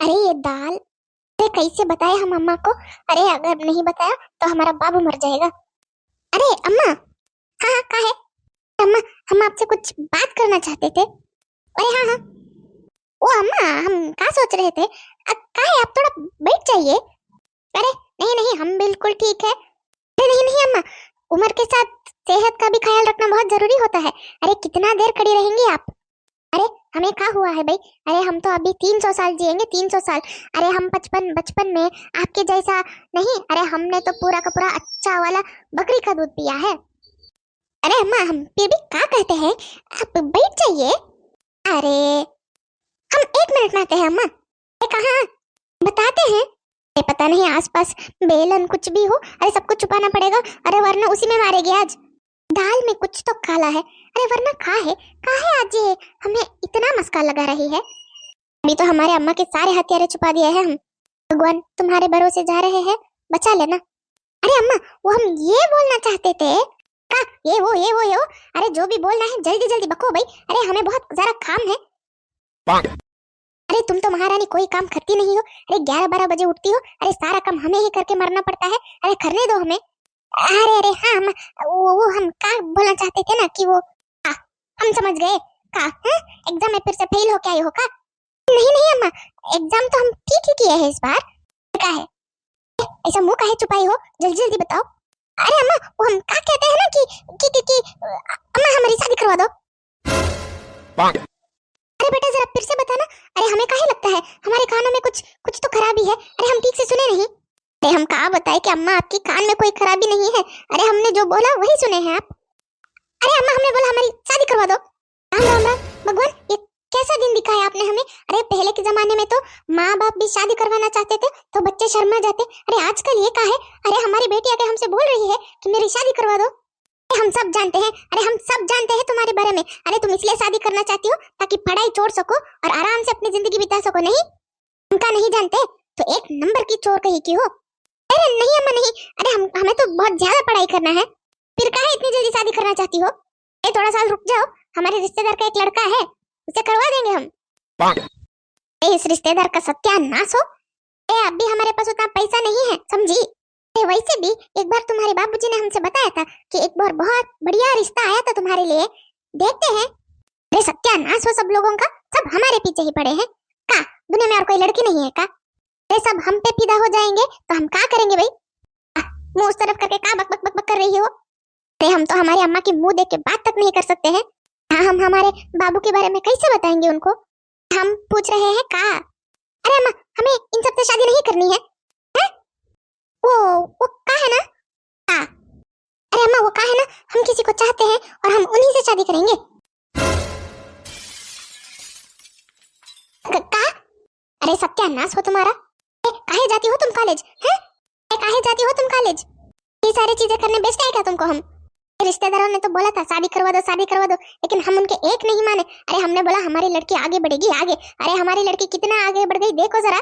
अरे ये दाल, अरे कैसे बताए हम अम्मा को? अरे अगर नहीं बताया तो हमारा बाबू मर जाएगा। अरे अम्मा। हाँ हाँ का है अम्मा? हम आपसे कुछ बात करना चाहते थे। अरे हाँ हाँ। ओ अम्मा, हम क्या सोच रहे थे? का है, आप थोड़ा बैठ जाइए। अरे नहीं नहीं, हम बिल्कुल ठीक है। अरे नहीं नहीं अम्मा, उम्र के साथ सेहत का भी ख्याल रखना बहुत जरूरी होता है। अरे कितना देर खड़ी रहेंगी आप? अरे हमें क्या हुआ है भाई? अरे हम तो अभी 300 साल जिएंगे, 300 साल। अरे हम बचपन बचपन में आपके जैसा नहीं, अरे हमने तो पूरा का पूरा अच्छा वाला बकरी का दूध पिया है। अरे अम्मा, हम फिर भी क्या कहते हैं, आप बैठ जाइए। अरे हम 1 मिनट में आते हैं अम्मा। अरे कहाँ? बताते हैं। अरे पता नहीं आसपास बेलन कुछ भी हो, अरे सबको छुपाना पड़ेगा, अरे वरना उसी में मारेगी आज। दाल में कुछ तो काला है, अरे वरना कहाँ है आज ये हमें इतना मस्का लगा रही है। अभी तो हमारे अम्मा के सारे हथियारे छुपा दिए हैं हम। भगवान तुम्हारे भरोसे जा रहे हैं, बचा लेना। अरे अम्मा, वो हम ये बोलना चाहते थे का, ये वो, अरे जो भी बोलना है जल्दी जल्दी बको भाई। अरे हमें बहुत जरा काम है। अरे तुम तो महारानी कोई काम करती नहीं हो। अरे 11-12 बजे उठती हो, अरे सारा काम हमें ही करके मरना पड़ता है। अरे करने दो हमें। अरे अरे हाँ अम्मा, वो हम क्या बोलना चाहते थे ना कि वो हम समझ गए का एग्जाम में फिर से फेल हो क्या ये हो का? नहीं नहीं अम्मा, एग्जाम तो हम ठीक ही किए हैं इस बार। क्या है ऐसा मुंह काहे छुपाई हो, जल्दी जल्दी बताओ। अरे अम्मा, वो हम क्या कहते हैं ना कि अम्मा हमारी शादी करवा दो। अरे बेटा जरा फिर से बताना। अरे हमें काहे लगता है हमारे कानों में कुछ कुछ तो खराबी है? अरे हम ठीक से सुने नहीं। अरे हम कहा बताए कि अम्मा आपकी कान में कोई खराबी नहीं है। अरे हमने जो बोला वही सुने हैं आप। अरे अम्मा, हमने बोला हमारी शादी करवा दो। राम राम राम भगवान, ये कैसा दिन दिखाया आपने हमें? अरे पहले के जमाने में तो माँ बाप भी शादी करवाना चाहते थे तो बच्चे शर्मा जाते। अरे आजकल ये क्या है? अरे हमारी बेटी आके हमसे बोल रही है कि मेरी शादी करवा दो। अरे हम सब जानते हैं, अरे हम सब जानते हैं तुम्हारे बारे में। अरे तुम इसलिए शादी करना चाहती हो ताकि पढ़ाई छोड़ सको और आराम से अपनी जिंदगी बिता सको। नहीं, उनका नहीं जानते तो एक नंबर की चोर कहीं की हो। अरे नहीं अम्मा नहीं, अरे हमें तो बहुत ज्यादा पढ़ाई करना है। फिर काहे इतनी जल्दी शादी करना चाहती हो? ए थोड़ा साल रुक जाओ, हमारे रिश्तेदार का एक लड़का है, उसे करवा देंगे हम। इस रिश्तेदार का सत्यानाश हो। अभी हमारे पास उतना पैसा नहीं है, समझी? वैसे भी एक बार तुम्हारे बाबूजी ने हमसे बताया था कि एक बार बहुत बढ़िया रिश्ता आया था तुम्हारे लिए, देखते हैं। अरे सत्यानाश हो सब लोगों का, सब हमारे पीछे ही पड़े हैं। का दुनिया में और कोई लड़की नहीं है का? अरे सब हम पे फिदा हो जाएंगे तो हम क्या करेंगे भाई? मुंह उस तरफ करके का बक बक बक बक कर रही हो? अरे हम तो हमारी अम्मा की मुंह देख के बात तक नहीं कर सकते हैं। हम हमारे बाबू के बारे में कैसे बताएंगे उनको? हम पूछ रहे हैं का? अरे अम्मा, हमें इन सब से शादी नहीं करनी है। वो का है ना? का? अरे अम्मा वो का है ना, हम किसी को चाहते हैं और हम उन्हीं से शादी करेंगे। का? अरे सत्यानाश हो तुम्हारा। काहे जाती हो तुम कॉलेज? हैं? काहे जाती हो तुम कॉलेज? ये सारी चीजें करने बेचते हैं क्या तुमको हम? रिश्तेदारों ने तो बोला था शादी करवा दो, लेकिन हम उनके एक नहीं माने। अरे हमने बोला हमारी लड़की आगे बढ़ेगी आगे। अरे हमारी लड़की कितना आगे बढ़ गई देखो जरा।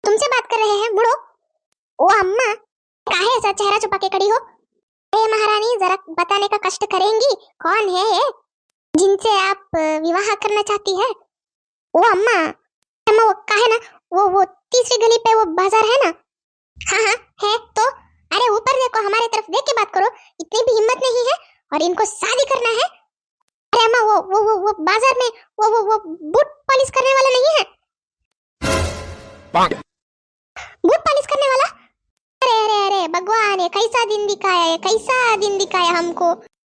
तुमसे बात कर रहे हैं, मुड़ो। ओ अम्मा, काहे ऐसा चेहरा छुपा के खड़ी हो? ए महारानी जरा बताने का कष्ट करेंगी, कौन है ये जिनसे आप विवाह करना चाहती है? ओ अम्मा, अम्मा वो काहे ना, वो तीसरी गली पे वो बाजार है ना? हाँ हाँ है तो। अरे ऊपर देखो, हमारे तरफ देख के बात करो, इतनी भी हिम्मत नहीं है और इनको शादी करना है। अरे अम्मा वो बाजार में वो बूट पॉलिश करने वाला नहीं है? बूट पॉलिश करने वाला? अरे अरे अरे भगवान, ये कैसा दिन दिखाया है, कैसा दिन दिखाया हमको।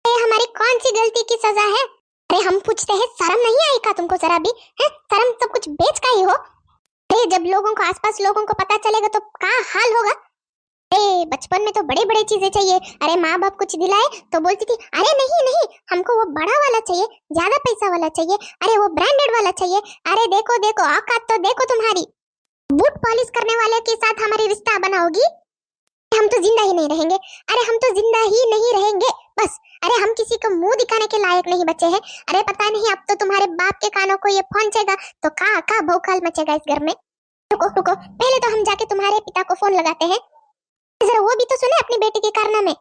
हमारी कौन सी गलती की सजा है? अरे हम पूछते हैं, शर्म नहीं आई का तुमको जरा भी? है शर्म सब कुछ बेच का ही हो। अरे जब लोगों को आसपास लोगों को पता चलेगा तो क्या हाल होगा? बचपन में तो बड़े बड़े चीजें चाहिए। अरे माँ बाप कुछ दिलाए तो बोलती थी अरे नहीं नहीं हमको वो बड़ा वाला चाहिए, ज्यादा पैसा वाला चाहिए, अरे वो ब्रांडेड वाला चाहिए। अरे देखो देखो औकात तो देखो तुम्हारी, बूट पॉलिश करने वाले के साथ हमारी रिश्ता बनाओगी? हम तो जिंदा ही नहीं रहेंगे। अरे हम तो जिंदा ही नहीं रहेंगे बस। अरे हम किसी को मुंह दिखाने के लायक नहीं बचे हैं। अरे पता नहीं अब तो तुम्हारे बाप के कानों को ये पहुंचेगा तो का भौकाल मचेगा इस घर में। रुको रुको, पहले तो हम जाके तुम्हारे पिता को फोन लगाते हैं, जरा वो भी तो सुने अपनी बेटी के कारनामे।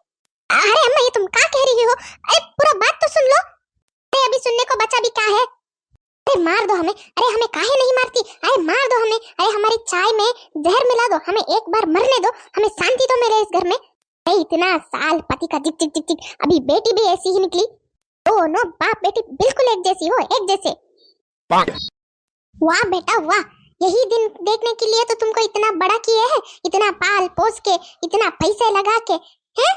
अरे अम्मा ये तुम क्या कह रही हो? अरे पूरा बात तो सुन लो। अरे अभी सुनने को बचा भी क्या है? अरे मार दो हमें, अरे हमें काहे नहीं मारती, अरे मार दो हमें, अरे हमारी चाय में जहर मिला दो, हमें एक बार मरने दो, हमें शांति तो मिले इस घर में। अरे इतना साल पति का चिक चिक चिक चिक, अभी बेटी भी ऐसी ही निकली। दोनों बाप बेटी बिल्कुल एक जैसी हो, एक जैसे। वाह बेटा वाह, यही दिन देखने के लिए तो तुमको इतना बड़ा किए है, इतना पाल पोस के, इतना पैसे लगा के, हैं?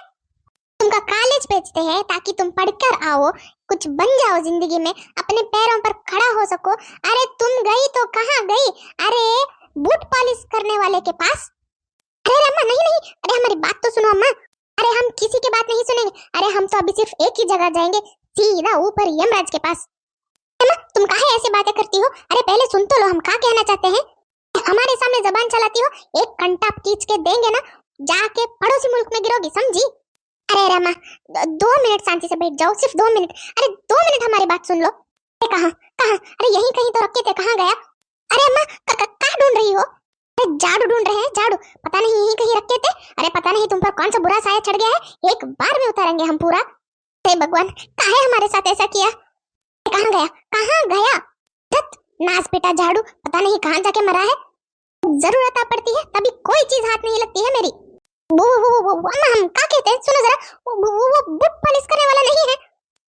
तुमका कॉलेज भेजते हैं ताकि तुम पढ़कर आओ, कुछ बन जाओ जिंदगी में, अपने पैरों पर खड़ा हो सको। अरे तुम गई तो कहाँ गई? अरे बूट पॉलिश करने वाले के पास। अरे अम्मा नहीं नहीं, अरे हमारी बात तो सुनो अम्मा। अरे हम किसी की बात नहीं सुनेंगे, अरे हम तो अभी सिर्फ एक ही जगह जाएंगे, सीधा ऊपर यमराज के पास। अम्मा तुम काहे ऐसे बातें करती हो? अरे पहले सुन तो लो हम क्या कहना चाहते हैं। हमारे सामने जबान चलाती हो, एक घंटा खींच के देंगे ना, जाके पड़ोसी मुल्क में गिरोगी, समझी? अरे रमा 2 मिनट शांति से बैठ जाओ, सिर्फ 2 मिनट। अरे 2 मिनट हमारी बात सुन लो। कहाँ कहाँ? अरे यहीं कहीं तो रखे थे, कहाँ गया? अरे अम्मा कहाँ ढूंढ रही हो? अरे झाड़ू ढूंढ रहे हैं, झाड़ू पता नहीं यहीं कहीं रखे थे। अरे पता नहीं तुम पर कौन सा बुरा साया चढ़ गया है, एक बार में उतारेंगे हम पूरा। हे भगवान काहे हमारे साथ ऐसा किया? कहाँ गया, कहाँ गया? नाच बेटा झाड़ू, पता नहीं कहाँ जाके मरा है। जरूरत आ पड़ती है तभी कोई चीज हाथ नहीं लगती है मेरी। वो अम्मा हम क्या कहते हैं, सुनो जरा, वो बूट पॉलिश करने वाला नहीं है।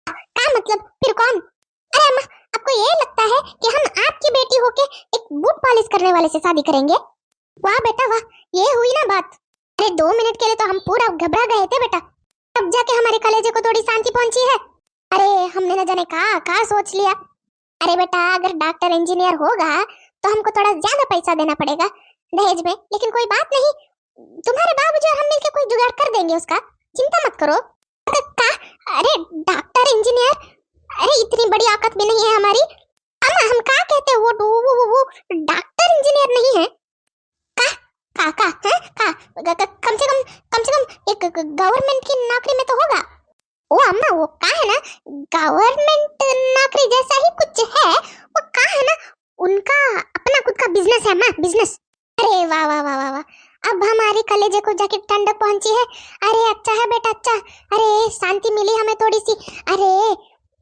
क्या मतलब, फिर कौन? अरे अम्मा आपको ये लगता है कि हम आपकी बेटी होके एक बूट पॉलिश करने वाले से शादी करेंगे? वाह बेटा वाह, ये हुई ना बात। अरे 2 मिनट के लिए तो हम पूरा घबरा गए थे बेटा, तब जाके हमारे कलेजे को थोड़ी शांति पहुंची है। अरे हमने न जाने कहा सोच लिया। अरे बेटा अगर डॉक्टर इंजीनियर होगा तो हमको थोड़ा ज्यादा पैसा देना पड़ेगा दहेज में, लेकिन कोई बात नहीं, तुम्हारे बाबूजी और हम मिलके कोई जुगाड़ कर देंगे उसका, चिंता मत करो। अरे डॉक्टर इंजीनियर, अरे इतनी बड़ी औकात भी नहीं है हमारी। अम्मा हम क्या कहते हैं, वो डॉक्टर इंजीनियर नहीं है। कम से कम एक गवर्नमेंट की नौकरी में तो होगा। ओ अम्मा वो का है ना, गवर्नमेंट नौकरी जैसा ही कुछ है, वो का है ना, उनका अपना खुद का बिजनेस है अम्मा, बिजनेस। अरे वाह वाह वाह वाह वाह, अब हमारी कलेजे को जाके ठंडक पहुंची है। अरे अच्छा है बेटा अच्छा, अरे शांति मिली हमें थोड़ी सी। अरे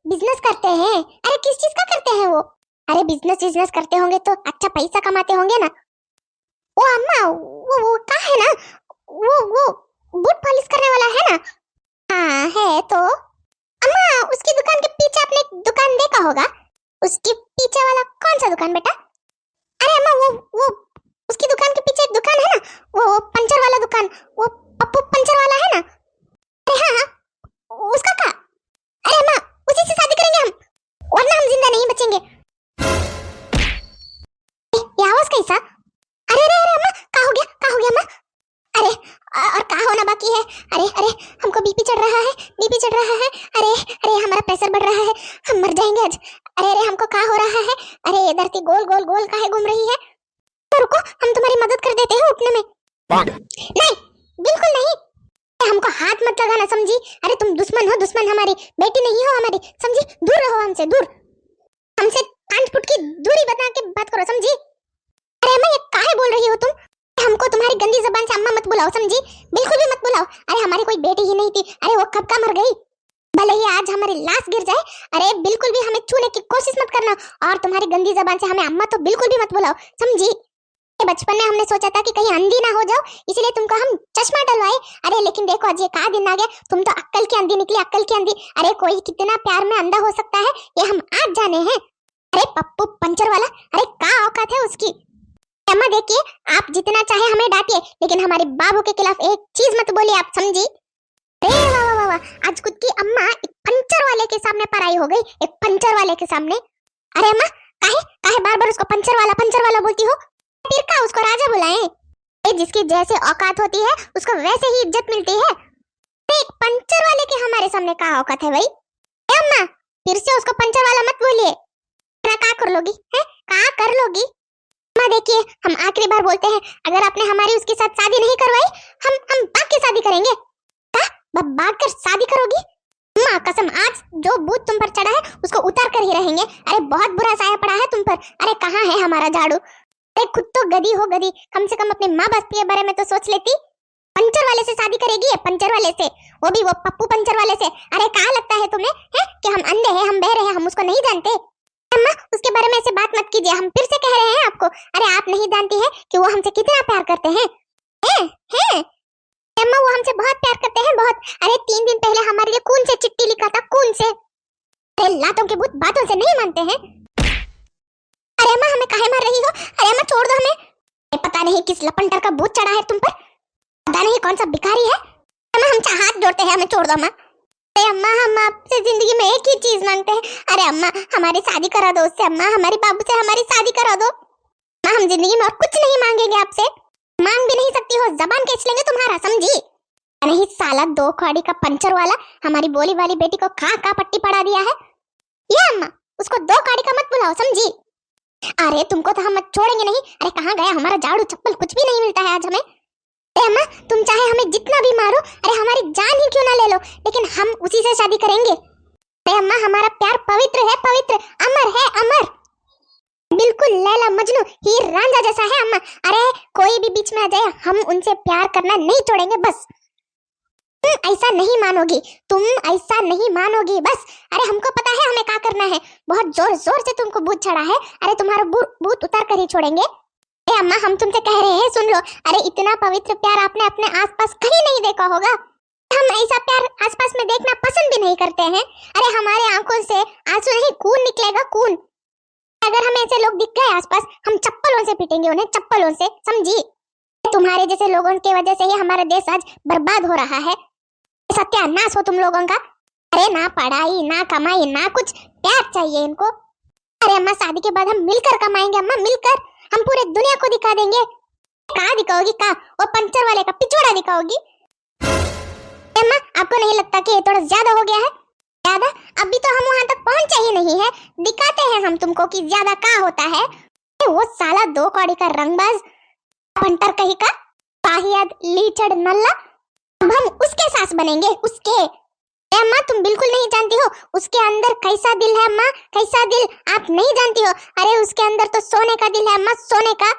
बिजनेस करते हैं, अरे किस चीज का करते हैं वो? अरे बिजनेस करते होंगे तो अच्छा पैसा कमाते होंगे ना। ओ अम्मा वो का है ना, वो बूट पॉलिश करने वाला है ना? हाँ है तो। अम्मा उसकी दुकान के पीछे आपने एक दुकान देखा होगा, उसके पीछे वाला कौन सा दुकान बेटा? अरे अम्मा वो उसकी दुकान के पीछे एक दुकान है ना, वो पंचर वाला दुकान, वो पप्पू पंचर वाला है ना? अरे हाँ उसका का? अरे अम्मा उसी से शादी करेंगे हम, वरना हम जिंदा नहीं बचेंगे। ये आवाज कैसा? अरे अरे अरे अम्मा क्या हो गया अम्मा? अरे और क्या होना बाकी है? अरे हमको बीपी चढ़ रहा है, अरे हमारा प्रेशर बढ़ रहा है, हम मर जाएंगे आज। अरे हमको क्या हो रहा है? अरे धरती गोल गोल गोल काहे घूम रही है? तो रुको हम तुम्हारी मदद कर देते हैं उठने में। नहीं बिल्कुल नहीं, हमको हाथ मत लगाना समझी? अरे तुम दुश्मन हो, दुश्मन हमारी बेटी नहीं हो हमारी, समझी? दूर रहो हमसे, दूर, हमसे 5 फुट की दूरी बना के बात करो, समझी? अरे अम्मा ये काहे बोल रही हो तुम? हमको तुम्हारी गंदी जुबान से अम्मा मत बुलाओ, समझी? बिल्कुल भी मत बुलाओ। अरे हमारी कोई बेटी ही नहीं थी, अरे वो कब का मर गई, भले ही आज हमारी लाश गिर जाए। अरे बिल्कुल भी हमें छूने की कोशिश मत करना, और तुम्हारी गंदी जुबान से हमें अम्मा तो बिल्कुल भी मत बुलाओ, समझी? बचपन में हमने सोचा था कि कहीं अंधी ना हो जाओ, इसलिए तुमको हम चश्मा डलवाए। अरे लेकिन देखो आज ये क्या दिन आ गया, तुम तो अक्ल की अंधी निकली, अक्ल की अंधी। अरे कोई कितना प्यार में अंधा हो सकता है ये हम आज जाने हैं। अरे पप्पू पंचर वाला, अरे क्या औकात है उसकी? अम्मा देखिए आप जितना चाहे हमें डांटिए, लेकिन हमारे बाबू के खिलाफ एक चीज मत बोलिए आप, समझी? अरे वाह वाह वाह, आज खुद की अम्मा एक पंचर वाले के सामने पराई हो गई, एक पंचर वाले के सामने। अरे अम्मा काहे बार बार उसको पंचर वाला बोलती हो? फिर का उसको राजा बुलाएं? जिसकी जैसे औकात होती है उसको वैसे ही इज्जत मिलती है। एक पंचर वाले के हमारे सामने क्या औकात है भाई? अम्मा फिर से उसको पंचर वाला मत बोलिए, क्या कर लोगी है, क्या कर लोगी? अम्मा देखिए हम आखिरी बार बोलते हैं, अगर आपने हमारी उसके साथ शादी नहीं करवाई, हम बाग की शादी करेंगे। बाग कर शादी करोगी? अम्मा कसम आज जो भूत तुम पर चढ़ा है उसको उतार कर ही रहेंगे। अरे बहुत बुरा साया पड़ा है तुम पर। अरे कहाँ है हमारा झाड़ू? अरे खुद तो गधी हो गधी, कम से कम अपने माँ बाप के बारे में तो सोच लेती। पंचर वाले से शादी करेगी, पंचर वाले से, वो भी वो पप्पू पंचर वाले से। अरे कहाँ लगता है तुम्हें है कि हम अंधे हैं, हम बहरे हैं, हम उसको नहीं जानते? अम्मा उसके बारे में ऐसे बात मत कीजिए, हम फिर से कह रहे हैं आपको। अरे आप नहीं जानती हैं कि वो हमसे कितना प्यार करते हैं। हैं अम्मा वो हमसे बहुत प्यार करते हैं, बहुत। अरे 3 दिन पहले हमारे लिए खून से चिट्ठी लिखा था, खून से। अरे लातों के भूत बातों से नहीं मानते हैं। अरे अम्मा हमें काहे मार रही हो? अरे अम्मा छोड़ दो हमें। पता नहीं किस लपंडर का भूत चढ़ा है तुम पर, पता नहीं कौन सा भिखारी है। अम्मा हम हाथ जोड़ते हैं, हमें छोड़ दो अम्मा। अरे अम्मा हम आपसे जिंदगी में एक ही चीज मांगते हैं। अरे अम्मा हमारी शादी करा दो उससे, अम्मा हमारे बाबू से हमारी शादी करा दो। अम्मा हम जिंदगी में और कुछ नहीं मांगेंगे आपसे, मांग भी नहीं सकती हो, जबान खींच लेंगे तुम्हारा, समझी? नहीं साला 2 कौड़ी का पंचर वाला हमारी बोली वाली बेटी को खा पट्टी पड़ा दिया है। ये अम्मा उसको 2 कौड़ी का मत बुलाओ, समझी? अरे तुमको तो हम मत छोड़ेंगे नहीं। अरे कहाँ गया हमारा झाड़ू चप्पल, कुछ भी नहीं मिलता है आज हमें। अम्मा तुम चाहे हमें जितना भी मारो, अरे हमारी जान ही क्यों ना ले लो, लेकिन हम उसी से शादी करेंगे। अरे अम्मा हमारा प्यार पवित्र है, पवित्र, अमर है, अमर, बिल्कुल लैला मजनू हीर रांझा जैसा है अम्मा। अरे कोई भी बीच में आ जाए हम उनसे प्यार करना नहीं छोड़ेंगे, बस। तुम ऐसा नहीं मानोगी, तुम ऐसा नहीं मानोगी, बस। अरे हमको पता है हमें क्या करना है, बहुत जोर जोर से तुमको भूत चढ़ा है। अरे तुम्हारा भूत उतार कर ही छोड़ेंगे। अरे अम्मा हम तुमसे कह रहे हैं, सुन लो। अरे इतना पवित्र प्यार आपने अपने आसपास कहीं नहीं देखा होगा। हम ऐसा प्यार आसपास में देखना पसंद भी नहीं करते हैं। अरे हमारे आंखों से आंसू नहीं, खून निकलेगा, खून। अगर हमें ऐसे लोग दिख गए आसपास, हम चप्पलों से पीटेंगे उन्हें, चप्पलों से, समझी? तुम्हारे जैसे लोगों की वजह से ही हमारा देश आज बर्बाद हो रहा है। सत्यानाश हो तुम लोगों का। अरे ना पढ़ाई ना कमाई ना कुछ, प्यार चाहिए इनको। अरे अम्मा शादी के बाद हम मिलकर कमाएंगे अम्मा, मिलकर हम पूरे दुनिया को दिखा देंगे। कहाँ दिखाओगी? कहाँ? वो पंचर वाले का पिछोड़ा दिखाओगी? अम्मा आपको नहीं लगता कि ये थोड़ा ज्यादा हो गया है? ज्यादा? अभी तो हम वहां तक पहुंचे ही नहीं है, दिखाते हैं हम तुमको कि ज्यादा क्या होता है। वो साला 2 कौड़ी का रंगबाज पंटर कहीं का पाहियाद लीचड़ नल्ला, अब हम उसके सास बनेंगे, उसके। अम्मा तुम बिल्कुल नहीं जानती हो उसके अंदर कैसा दिल है अम्मा, कैसा दिल आप नहीं जानती हो। अरे उसके अंदर तो सोने का दिल है अम्मा, सोने का।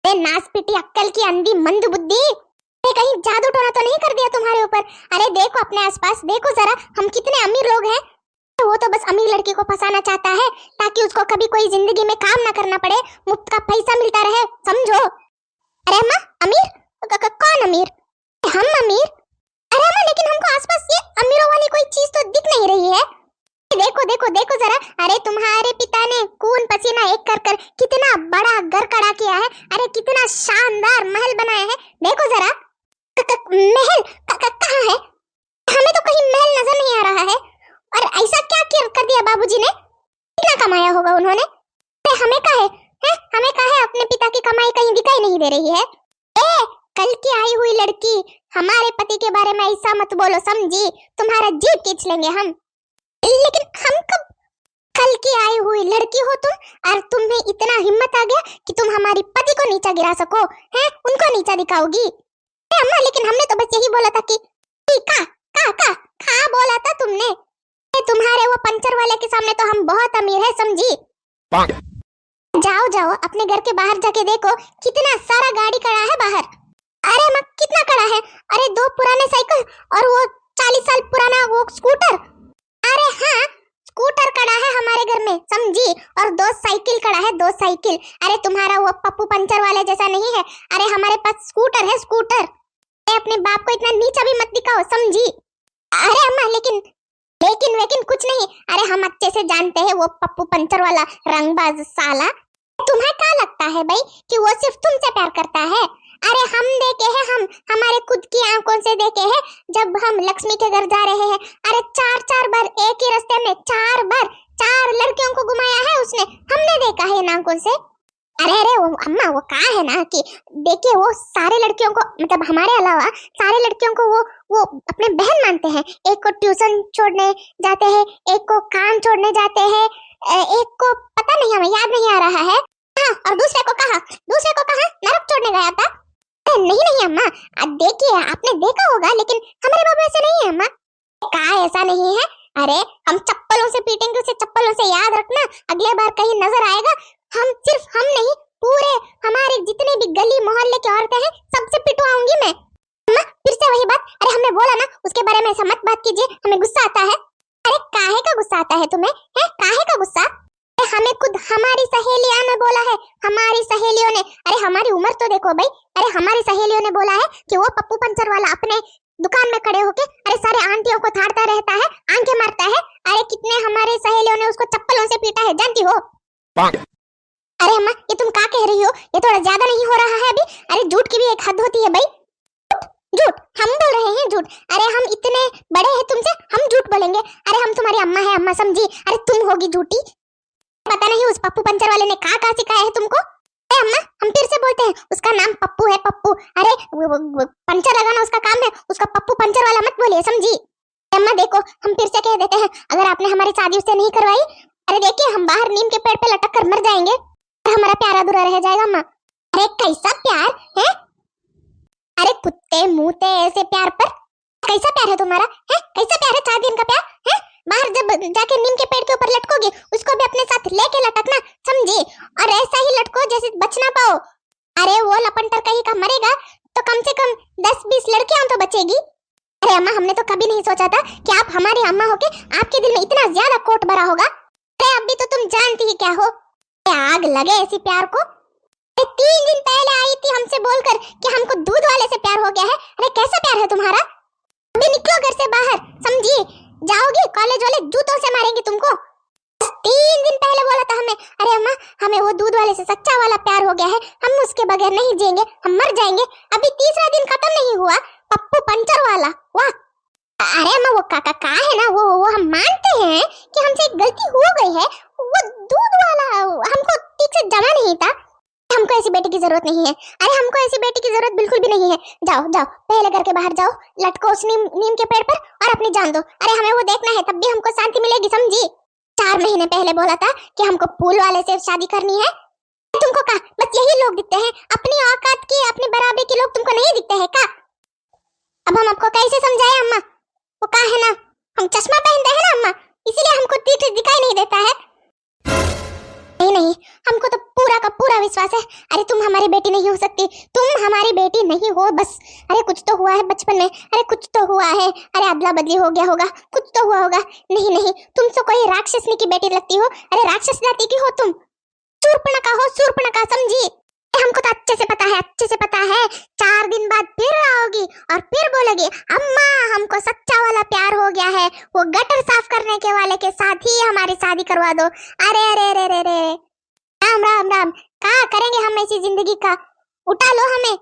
अरे नास पिटी अक्कल की अंधी मंद बुद्धि, कहीं जादू टोना तो नहीं कर दिया तुम्हारे ऊपर? अरे देखो अपने आसपास, देखो जरा हम कितने अमीर लोग हैं। वो तो बस अमीर लड़की को फंसाना चाहता है ताकि उसको कभी कोई जिंदगी में काम ना करना पड़े, मुफ्त का पैसा मिलता रहे, समझो? अरे अम्मा अमीर? कौन अमीर? हम अमीर? अरे अम्मा लेकिन हमको आसपास ये अमीरों वाली कोई चीज तो दिख नहीं रही है। देखो देखो देखो जरा। अरे तुम्हारे पिता ने खून पसीना एक कर कर कितना बड़ा घर खड़ा किया है। अरे कितना शानदार महल बनाया है, देखो जरा। महल कहाँ है? हमें तो कहीं महल नजर नहीं आ रहा है। और ऐसा क्या कर दिया बाबूजी ने? कितना कमाया होगा उन्होंने? हमें क्या है? हमें क्या है? अपने पिता की कमाई कहीं दिखाई नहीं दे रही है। ए कल की आई हुई लड़की, हमारे पति के बारे में ऐसा मत बोलो, समझी? तुम्हारा जीभ खींच लेंगे हम। लेकिन हम कब? कल की आई हुई लड़की हो तुम, और तुम्हें इतना हिम्मत आ गया कि तुम हमारी पति को नीचा गिरा सको, हैं? उनको नीचा दिखाओगी? अम्मा लेकिन हमने तो बस यही बोला था कि का बोला था तुमने? तुम्हारे वो पंचर वाले के सामने तो हम बहुत अमीर है, समझी? जाओ जाओ अपने घर के बाहर जाके देखो कितना सारा गाड़ी खड़ा है बाहर। अरे अम्मा कितना खड़ा है? अरे 2 पुराने साइकिल और वो 40 साल पुराना वो स्कूटर। अरे हाँ स्कूटर खड़ा है हमारे घर में, समझी? और 2 साइकिल खड़ा है, 2 साइकिल। अरे तुम्हारा वो पप्पू पंचर वाले जैसा नहीं है। अरे हमारे पास स्कूटर है, स्कूटर। अपने बाप को इतना नीचा भी मत दिखाओ, समझी? अरे अम्मा लेकिन कुछ नहीं। अरे हम अच्छे से जानते हैं वो पप्पू पंचर वाला रंगबाज साला। तुम्हें क्या लगता है भाई कि वो सिर्फ तुमसे प्यार करता है? अरे हम देखे हैं, हम हमारे खुद की आंखों से देखे हैं जब हम लक्ष्मी के घर जा रहे हैं। अरे 4 बार एक ही रास्ते में 4 बार 4 लड़कियों को घुमाया है उसने, हमने देखा है इन आंखों से। अरे वो अम्मा वो कहा है ना कि देखिए वो सारे लड़कियों को, मतलब हमारे अलावा सारे लड़कियों को वो अपने बहन मानते हैं। एक को ट्यूशन छोड़ने जाते हैं, एक को काम छोड़ने जाते हैं, एक को पता नहीं हमें याद नहीं आ रहा है। हाँ, और दूसरे को कहा नरक छोड़ने गया था। नहीं अम्मा देखिए आपने देखा होगा, लेकिन हमारे बाबू ऐसे नहीं है अम्मा। कहा ऐसा नहीं है? अरे हम चप्पलों से पीटेंगे उसे, चप्पलों से, याद रखना अगले बार कहीं नजर आएगा। हम सिर्फ हम नहीं, पूरे हमारे जितने भी गली मोहल्ले की औरतें हैं सबसे पिटवाऊंगी मैं। अम्मा फिर से वही बात। अरे हमने बोला ना उसके बारे में ऐसा मत बात कीजिए, हमें गुस्सा आता है। अरे काहे का गुस्सा आता है तुम्हें? है काहे का गुस्सा? हमें खुद हमारी सहेलियों ने बोला है, हमारी सहेलियों ने। अरे हमारी उम्र तो देखो भाई। अरे हमारी सहेलियों ने बोला है कि वो पप्पू पंचर वाला अपने दुकान में खड़े होके अरे सारे आंटियों को थाड़ता रहता है, आंखें मारता है। अरे कितने हमारे सहेलियों ने उसको चप्पलों से पीटा है, जानती हो? अरे अम्मा ये तुम क्या कह रही हो? ये थोड़ा ज्यादा नहीं हो रहा है अभी? अरे झूठ की भी एक हद होती है भाई। झूठ हम बोल रहे हैं झूठ? अरे हम इतने बड़े हैं तुमसे, हम झूठ बोलेंगे? अरे हम तुम्हारी अम्मा है, अम्मा समझी। अरे तुम होगी झूठी। पता नहीं उस पप्पू पंचर वाले ने कहा सिखाया है तुमको? अरे अम्मा हम फिर से बोलते हैं, उसका नाम पप्पू है, पप्पू। अरे वो पंचर लगाना उसका काम है, उसका पप्पू पंचर वाला मत बोलिए, समझी? अम्मा देखो हम फिर से कह देते हैं, अगर आपने हमारी शादी उससे नहीं करवाई, अरे देखिए हम बाहर नीम के पेड़ पे लटक कर मर जाएंगे, हमारा प्यार अधूरा रह जाएगा अम्मा। अरे कैसा प्यार है? अरे कुत्ते मुंहते ऐसे प्यार पर कैसा प्यार है तुम्हारा? है कैसा प्यार है? 4 दिन का प्यार है? बाहर जब जाके नीम के पेड़ के ऊपर लटकोगे, उसको भी अपने साथ लेके लटकना, समझी? और ऐसा ही लटको जैसे बच ना पाओ। अरे वो लपंटर कहीं का मरेगा तो कम से कम 10-20 लड़कियां तो बचेगी। अरे अम्मा हमने तो कभी नहीं सोचा था कि आप हमारी अम्मा होके आपके दिल में इतना ज्यादा कोट भरा होगा। अरे अभी तो तुम जानती ही क्या हो। आग लगे ऐसी प्यार को। 3 दिन पहले आई थी हमसे बोलकर कि हमको दूध वाले से प्यार हो गया है। अरे कैसा प्यार है तुम्हारा? अभी निकलो घर से बाहर, समझी? जाओगी कॉलेज वाले जूतों से मारेंगे तुमको। 3 दिन पहले बोला था हमें। अरे अम्मा हमें वो दूध वाले से सच्चा वाला प्यार हो गया है, हम उसके बगैर नहीं जिएंगे, हम मर जाएंगे। अभी तीसरा दिन खत्म नहीं हुआ, पप्पू पंचर वाला। वाह। अरे अम्मा वो काका का है ना, वो हम मानते हैं कि हमसे एक गलती हो गई है। वो दूध वाला हमको ठीक से जमा नहीं था। हमको ऐसी बेटी की जरूरत नहीं है। अरे हमको ऐसी बेटी की जरूरत बिल्कुल भी नहीं है। जाओ जाओ पहले घर के बाहर जाओ, लटको उस नीम के पेड़ पर और अपनी जान दो। अरे हमें वो देखना है, तब भी हमको शांति मिलेगी, समझी? 4 महीने पहले बोला था कि हमको फूल वाले से शादी करनी है। तुमको का बस यही लोग दिखते हैं, अपनी औकात के अपनी बराबरी के लोग तुमको नहीं दिखते हैं का? अब हम आपको कैसे समझाएं अम्मा? वो का है ना, हम चश्मा पहनते हैं ना अम्मा, इसीलिए हमको ठीक दिखाई नहीं देता है। नहीं हमको तो पूरा का पूरा विश्वास है। अरे तुम हमारी बेटी नहीं हो सकती, तुम हमारी बेटी नहीं हो बस। अरे कुछ तो हुआ है बचपन में, अरे कुछ तो हुआ है। अरे अदला बदली हो गया होगा, कुछ तो हुआ होगा। नहीं तुम तो कोई राक्षसनी की बेटी लगती हो। अरे राक्षस जाति की हो तुम, शूर्पणखा हो, शूर्पणखा, समझी? हमको तो अच्छे से पता है। 4 दिन बाद फिर आओगी और फिर बोलोगी अम्मा हमको सच्चा वाला प्यार हो गया है, वो गटर साफ करने के वाले के साथ ही हमारी शादी करवा दो। अरे अरे अरे अरे राम राम राम, क्या करेंगे हम ऐसी जिंदगी का? उठा लो हमें।